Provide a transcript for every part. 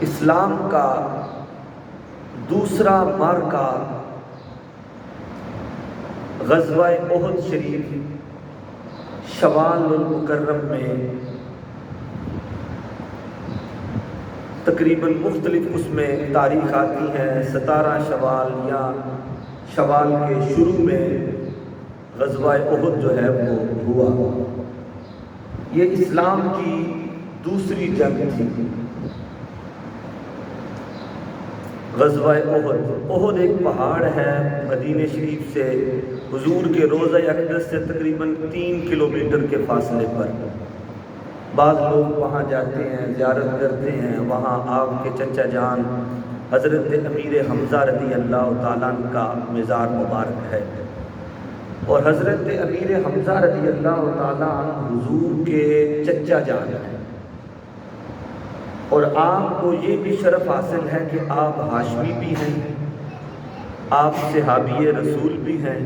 اسلام کا دوسرا معرکہ غزوہ احد شریف شوال المکرم میں تقریباً مختلف اس میں تاریخ آتی ہیں۔ 17 شوال یا شوال کے شروع میں غزوہ احد جو ہے وہ ہوا۔ یہ اسلام کی دوسری جنگ تھی، غزوہ احد۔ احد ایک پہاڑ ہے مدینہ شریف سے، حضور کے روضہ اقدس سے تقریباً 3 کلومیٹر کے فاصلے پر۔ بعض لوگ وہاں جاتے ہیں، زیارت کرتے ہیں، وہاں آپ کے چچا جان حضرت امیر حمزہ رضی اللہ تعالیٰ عنہ کا مزار مبارک ہے، اور حضرت امیر حمزہ رضی اللہ تعالیٰ عنہ حضور کے چچا جان ہیں، اور آپ کو یہ بھی شرف حاصل ہے کہ آپ ہاشمی بھی ہیں، آپ صحابی رسول بھی ہیں،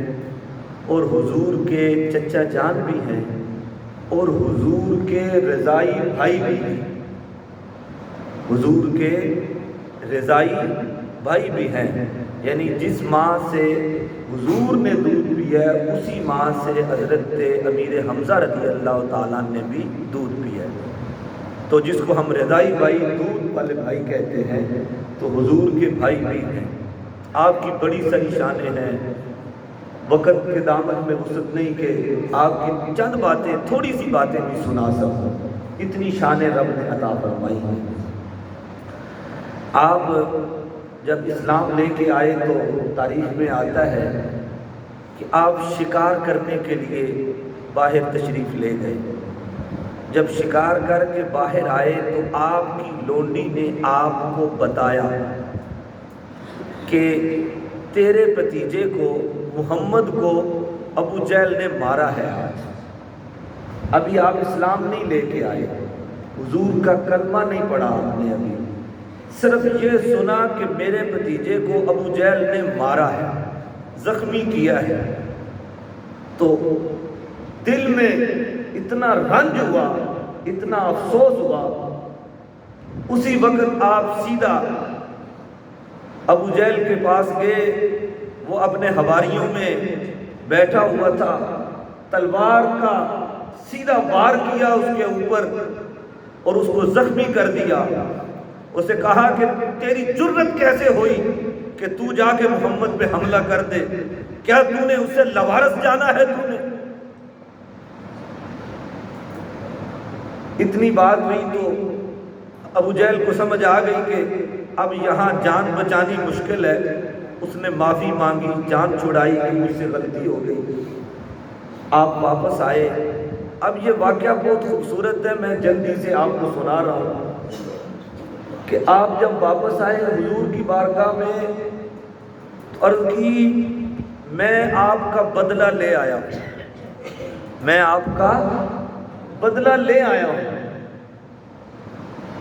اور حضور کے چچا جان بھی ہیں، اور حضور کے رضائی بھائی بھی ہیں، حضور کے رضائی بھائی بھی ہیں، یعنی جس ماں سے حضور نے دودھ پیا ہے اسی ماں سے حضرت امیر حمزہ رضی اللہ تعالیٰ نے بھی دودھ پیا ہے، تو جس کو ہم رضائی بھائی، دودھ والے بھائی کہتے ہیں، تو حضور کے بھائی بھی ہیں۔ آپ کی بڑی ساری شانیں ہیں، وقت کے دامن میں وسعت نہیں کہ آپ کی چند باتیں، تھوڑی سی باتیں بھی سنا سکوں، اتنی شانیں رب نے عطا فرمائی ہیں۔ آپ جب اسلام لے کے آئے تو تاریخ میں آتا ہے کہ آپ شکار کرنے کے لیے باہر تشریف لے گئے۔ جب شکار کر کے باہر آئے تو آپ کی لونڈی نے آپ کو بتایا کہ تیرے بھتیجے کو، محمد کو، ابو جہل نے مارا ہے آج۔ ابھی آپ اسلام نہیں لے کے آئے، حضور کا کلمہ نہیں پڑھا آپ نے، ابھی صرف یہ سنا کہ میرے بھتیجے کو ابو جہل نے مارا ہے، زخمی کیا ہے، تو دل میں اتنا رنج ہوا، اتنا افسوس ہوا۔ اسی وقت آپ سیدھا ابو جہل کے پاس گئے، وہ اپنے حواریوں میں بیٹھا ہوا تھا، تلوار کا سیدھا وار کیا اس کے اوپر اور اس کو زخمی کر دیا۔ اسے کہا کہ تیری جرت کیسے ہوئی کہ تو جا کے محمد پہ حملہ کر دے؟ کیا تو نے اسے لوارس جانا ہے؟ تو نے اتنی بات ہوئی تو ابو جہل کو سمجھ آ گئی کہ اب یہاں جان بچانی مشکل ہے۔ اس نے معافی مانگی، جان چھڑائی کہ مجھ سے غلطی ہو گئی۔ آپ واپس آئے۔ اب یہ واقعہ بہت خوبصورت ہے، میں جلدی سے آپ کو سنا رہا ہوں کہ آپ جب واپس آئے حضور کی بارگاہ میں، عرض کی میں آپ کا بدلہ لے آیا ہوں، میں آپ کا بدلہ لے آیا ہوں۔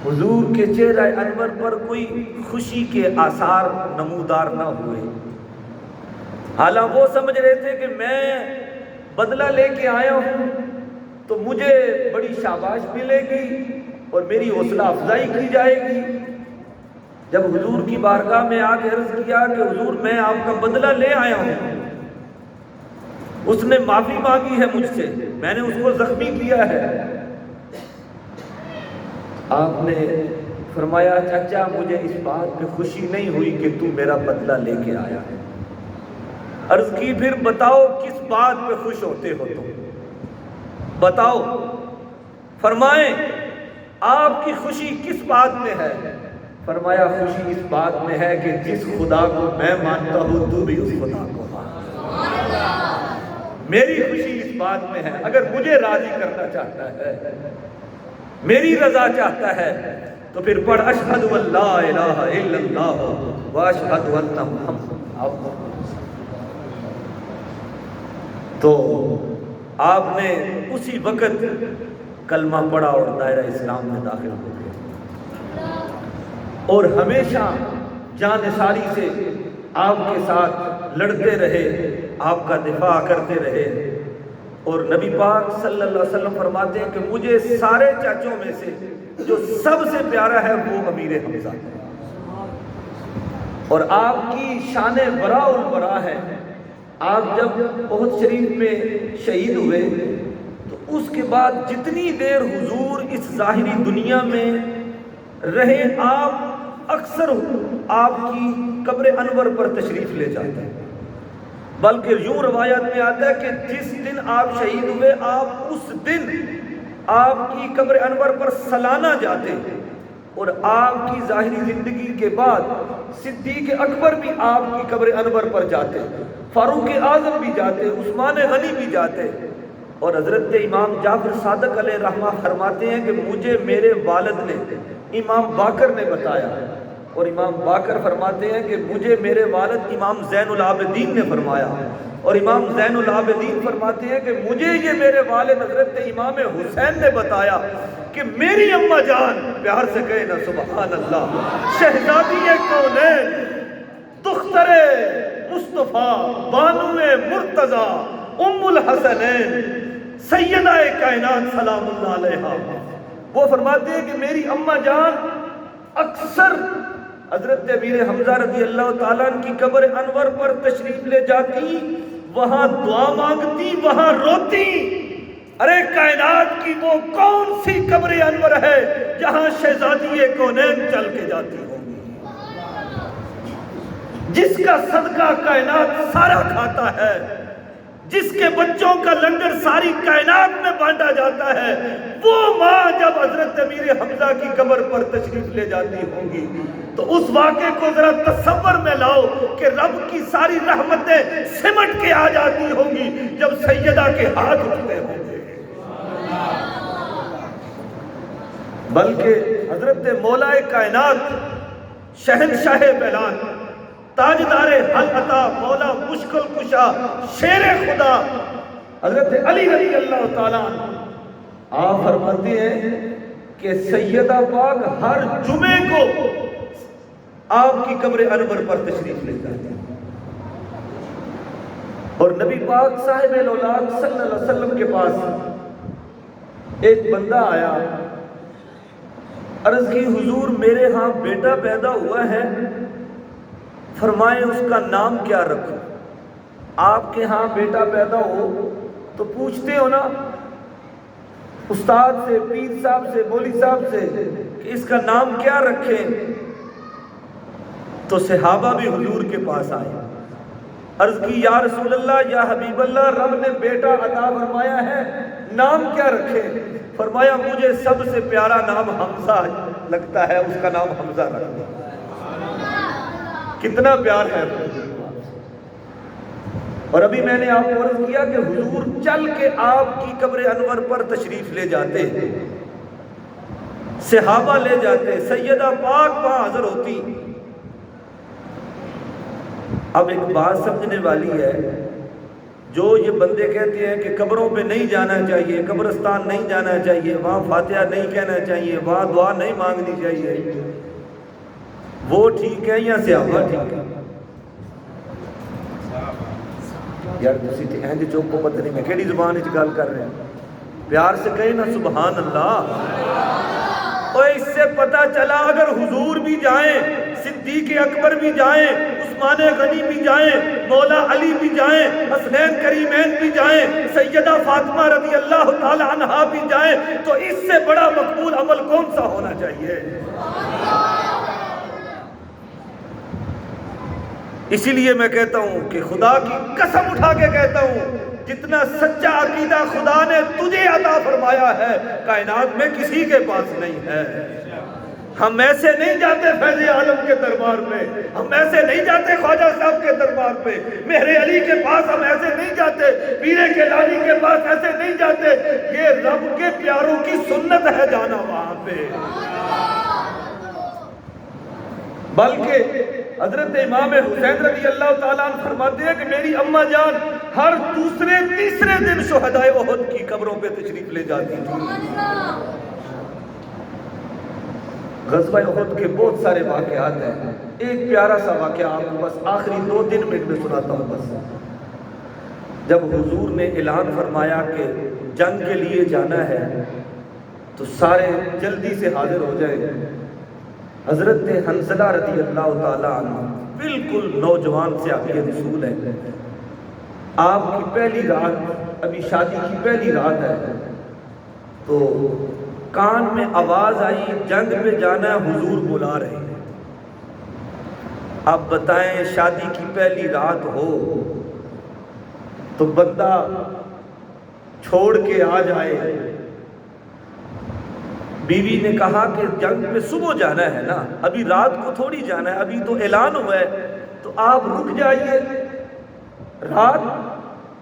حضور کے چہرہ انور پر کوئی خوشی کے آثار نمودار نہ ہوئے، حالانکہ وہ سمجھ رہے تھے کہ میں بدلہ لے کے آیا ہوں تو مجھے بڑی شاباش ملے گی اور میری حوصلہ افزائی کی جائے گی۔ جب حضور کی بارگاہ میں آ کے عرض کیا کہ حضور میں آپ کا بدلہ لے آیا ہوں، اس نے معافی مانگی ہے مجھ سے، میں نے اس کو زخمی کیا ہے، آپ نے فرمایا چچا مجھے اس بات پہ خوشی نہیں ہوئی کہ تو میرا بدلہ لے کے آیا ہے۔ عرض کی پھر بتاؤ کس بات پہ خوش ہوتے ہو تم، بتاؤ، فرمائیں آپ کی خوشی کس بات میں ہے؟ فرمایا خوشی اس بات میں ہے کہ جس خدا کو میں مانتا ہوں تو بھی اس خدا کو مان۔ میری خوشی اس بات میں ہے، اگر مجھے راضی کرنا چاہتا ہے، میری رضا چاہتا ہے تو پھر پڑھ اشہد ان لا الہ الا اللہ واشہد ان محمد۔ تو آپ نے اسی وقت کلمہ پڑھا اور دائرہ اسلام میں داخل ہو گئے، اور ہمیشہ جان ساری سے آپ کے ساتھ لڑتے رہے، آپ کا دفاع کرتے رہے۔ اور نبی پاک صلی اللہ علیہ وسلم فرماتے ہیں کہ مجھے سارے چاچوں میں سے جو سب سے پیارا ہے وہ امیر حمزہ ہے، اور آپ کی شان براء البراء ہے۔ آپ جب احد شریف میں شہید ہوئے تو اس کے بعد جتنی دیر حضور اس ظاہری دنیا میں رہے، آپ اکثر آپ کی قبر انور پر تشریف لے جاتے ہیں، بلکہ یوں روایت میں آتا ہے کہ جس دن آپ شہید ہوئے آپ اس دن آپ کی قبر انور پر سالانہ جاتے، اور آپ کی ظاہری زندگی کے بعد صدیق اکبر بھی آپ کی قبر انور پر جاتے، فاروق اعظم بھی جاتے، عثمان غنی بھی جاتے، اور حضرت امام جعفر صادق علیہ رحمہ فرماتے ہیں کہ مجھے میرے والد نے امام باقر نے بتایا، اور امام باقر فرماتے ہیں کہ مجھے میرے والد امام زین العابدین نے فرمایا، اور امام زین العابدین فرماتے ہیں کہ مجھے یہ میرے والد حضرت امام حسین نے بتایا کہ میری اماں جان، پیار سے کہے نا سبحان اللہ، شہزادی کونین، دختر مصطفیٰ، بانو مرتضیٰ، ام الحسنین، سیدہ کائنات سلام اللہ علیہا، وہ فرماتے ہیں کہ میری اماں جان اکثر حضرت امیر حمزہ رضی اللہ تعالیٰ عنہ کی قبر انور پر تشریف لے جاتی، وہاں دعا مانگتی، وہاں روتی، ارے کائنات کی وہ کون سی قبر انور ہے جہاں شہزادی کونین چل کے جاتی ہوگی، جس کا صدقہ کائنات سارا کھاتا ہے، جس کے بچوں کا لنگر ساری کائنات میں بانٹا جاتا ہے، وہ ماں جب حضرت امیر حمزہ کی قبر پر تشریف لے جاتی ہوں گی تو اس واقعے کو ذرا تصور میں لاؤ کہ رب کی ساری رحمتیں سمٹ کے آ جاتی ہوں گی جب سیدہ کے ہاتھ اٹھتے ہوں گے۔ بلکہ حضرت مولا کائنات، شہنشاہ بیلان، تاجدار حل عطا، مولا مشکل کشا، شیر خدا حضرت علی رضی اللہ تعالیٰ آپ فرماتے ہیں کہ سیدہ پاک ہر جمعے کو آپ کی قبر انور پر تشریف لے جاتے ہیں، اور نبی پاک صاحب الاولاد صلی اللہ علیہ وسلم کے پاس ایک بندہ آیا، عرض کی حضور میرے ہاں بیٹا پیدا ہوا ہے، فرمائیں اس کا نام کیا رکھوں؟ آپ کے ہاں بیٹا پیدا ہو تو پوچھتے ہو نا استاد سے، پیر صاحب سے، مولوی صاحب سے کہ اس کا نام کیا رکھیں؟ تو صحابہ بھی حضور کے پاس آئے، عرض کی یا رسول اللہ، یا حبیب اللہ، رب نے بیٹا عطا فرمایا ہے، نام کیا رکھے؟ فرمایا مجھے سب سے پیارا نام حمزہ لگتا ہے، اس کا نام حمزہ رکھ دو۔ کتنا پیار ہے۔ اور ابھی میں نے آپ کو عرض کیا کہ حضور چل کے آپ کی قبر انور پر تشریف لے جاتے، صحابہ لے جاتے، سیدہ پاک وہاں حاضر ہوتی۔ اب ایک بات سمجھنے والی ہے، جو یہ بندے کہتے ہیں کہ قبروں پہ نہیں جانا چاہیے، قبرستان نہیں جانا چاہیے، وہاں فاتحہ نہیں کہنا چاہیے، وہاں دعا نہیں مانگنی چاہیے، وہ ٹھیک ہے یا صحابہ ٹھیک ہے؟ یار تسی اہم جی چوک کو پتہ نہیں میں کیڑی زبان وچ گل کر رہے ہیں، پیار سے کہیں نا سبحان اللہ۔ اور اس سے پتہ چلا اگر حضور بھی جائیں، صدیق اکبر بھی جائیں، عثمان غنی بھی جائیں، مولا علی بھی جائیں، حسنین کریمین بھی جائیں، سیدہ فاطمہ رضی اللہ تعالی عنہا بھی جائیں، تو اس سے بڑا مقبول عمل کون سا ہونا چاہیے؟ اسی لیے میں کہتا ہوں کہ خدا کی قسم اٹھا کے کہتا ہوں، جتنا سچا عقیدہ خدا نے تجھے عطا فرمایا ہے کائنات میں کسی کے پاس نہیں ہے۔ ہم ایسے نہیں جاتے فیض عالم کے دربار پہ، ہم ایسے نہیں جاتے خواجہ صاحب کے دربار پہ، مہر علی کے پاس ہم ایسے نہیں جاتے، پیر کیلانی کے پاس ایسے نہیں جاتے، یہ رب کے پیاروں کی سنت ہے جانا وہاں پہ۔ بلکہ حضرت امام حسین رضی اللہ تعالیٰ عنہ فرماتے ہیں کہ میری اماں جان ہر دوسرے تیسرے دن شہدائے احد کی قبروں پہ تشریف لے جاتی تھی۔ غزوہ احد کے بہت سارے واقعات ہیں، ایک پیارا سا واقعہ آپ کو بس آخری 2 دن میں سناتا ہوں۔ بس جب حضور نے اعلان فرمایا کہ جنگ کے لیے جانا ہے تو سارے جلدی سے حاضر ہو جائیں. حضرت حنظلہ رضی اللہ تعالیٰ عنہ بالکل نوجوان صحابی رسول ہے. آپ کی پہلی رات، ابھی شادی کی پہلی رات ہے، تو کان میں آواز آئی جنگ پہ جانا ہے، حضور بلا رہے ہیں. آپ بتائیں شادی کی پہلی رات ہو تو بندہ چھوڑ کے آ جائے. بیوی نے کہا کہ جنگ پہ صبح جانا ہے نا، ابھی رات کو تھوڑی جانا ہے، ابھی تو اعلان ہوا ہے، تو آپ رک جائیے، رات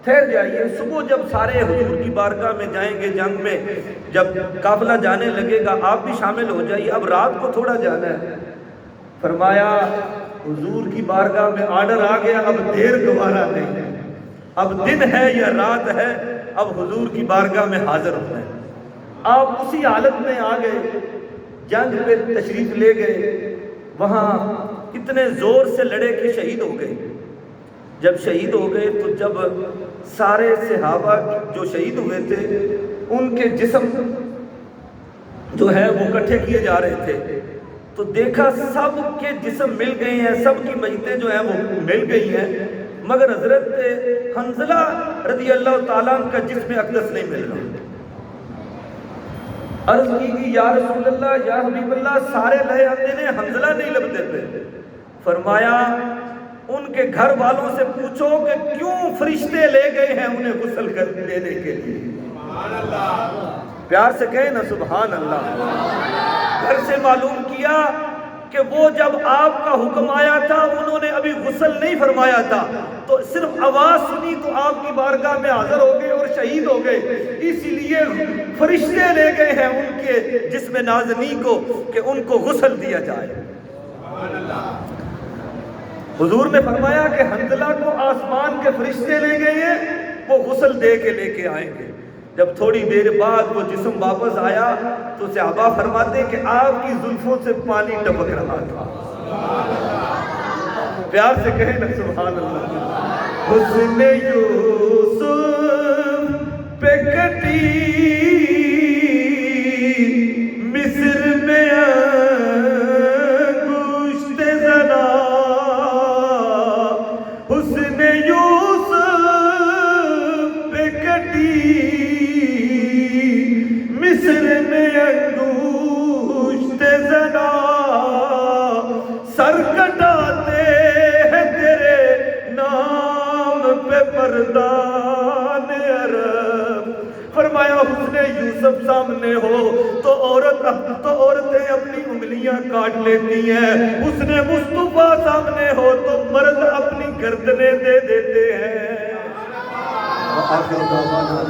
ٹھہر جائیے، صبح جب سارے حضور کی بارگاہ میں جائیں گے جنگ میں، جب قافلہ جانے لگے گا آپ بھی شامل ہو جائیے، اب رات کو تھوڑا جانا ہے. فرمایا حضور کی بارگاہ میں آرڈر آ گیا، اب دیر گوارا نہیں، اب دن ہے یا رات ہے، اب حضور کی بارگاہ میں حاضر ہونا ہے. آپ اسی حالت میں آ گئے، جنگ پہ تشریف لے گئے، وہاں اتنے زور سے لڑے کہ شہید ہو گئے. جب شہید ہو گئے تو جب سارے صحابہ جو شہید ہوئے تھے ان کے جسم جو ہے وہ اکٹھے کیے جا رہے تھے، تو دیکھا سب کے جسم مل گئے ہیں، سب کی میتیں جو ہیں وہ مل گئی ہیں، مگر حضرت حنظلہ رضی اللہ تعالیٰ عنہ کا جسم اقدس نہیں مل رہا. عرض کی کہ یا رسول اللہ، یا حبیب اللہ، سارے لئے آتے نے، حنظلہ نہیں لبتے تھے. فرمایا ان کے گھر والوں سے پوچھو کہ کیوں فرشتے لے گئے ہیں انہیں غسل کر دینے کے لیے. پیار سے کہیں نا سبحان اللہ. گھر سے معلوم کیا کہ وہ جب آپ کا حکم آیا تھا انہوں نے ابھی غسل نہیں فرمایا تھا، تو صرف آواز سنی تو آپ کی بارگاہ میں حاضر ہو گئے اور شہید ہو گئے. اسی لیے فرشتے لے گئے ہیں ان کے جسم نازنی کو کہ ان کو غسل دیا جائے. حضور نے فرمایا کہ حنظلہ کو آسمان کے فرشتے لے گئے ہیں، وہ غسل دے کے لے کے آئیں گے. جب تھوڑی دیر بعد وہ جسم واپس آیا تو صحابہ فرماتے کہ آپ کی زلفوں سے پانی ٹپک رہا تھا. پیار سے کہیں نا سبحان اللہ. حسن یوسف پہ کٹی مصر میں انگشت زنا، حسن یوسف پہ کٹی مصر میں انگشت زنا، سر کٹاتے ہیں تیرے نام پہ مردان عرب. فرمایا حسن یوسف سامنے ہو تو عورتیں اپنی انگلیاں کاٹ لیتی ہیں، حسن مصطفیٰ سامنے ہو تو مرد اپنی گردنیں دے دیتے ہیں.